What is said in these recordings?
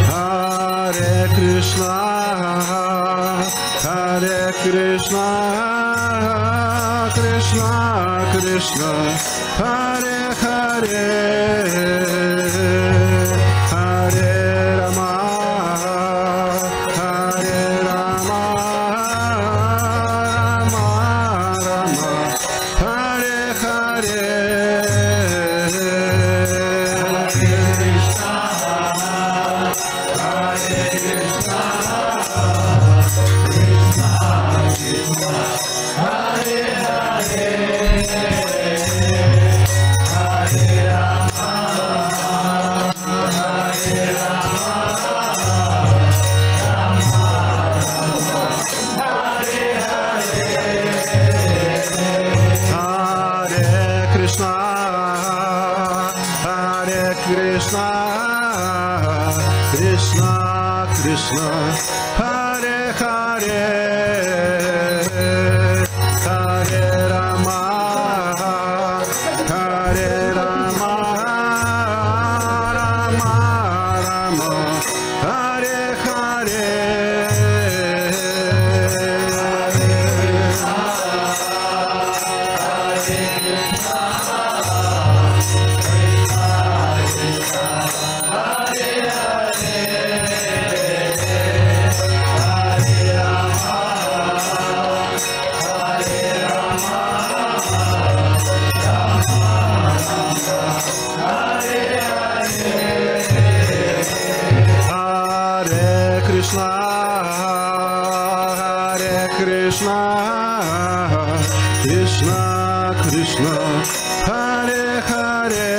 Hare Krishna, Hare Krishna, Krishna Krishna, Hare Hare, Hare Rama, Hare Rama, Rama Rama, Hare Hare. Krishna, Krishna Krishna, Hare Hare, Hare Rama, Hare Rama, Rama Rama, Hare Hare. Krishna, Krishna Krishna, Hare Hare,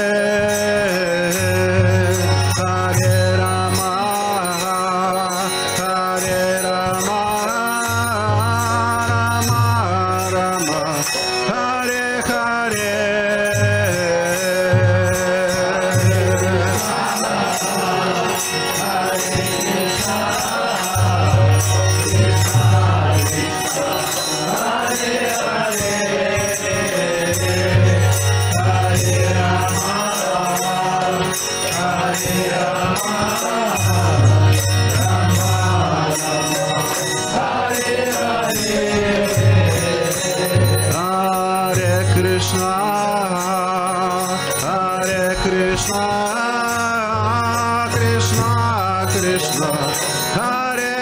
Hare Rama, Hare Rama, Rama Rama, Hare Hare. Krishna, Krishna Krishna, Hare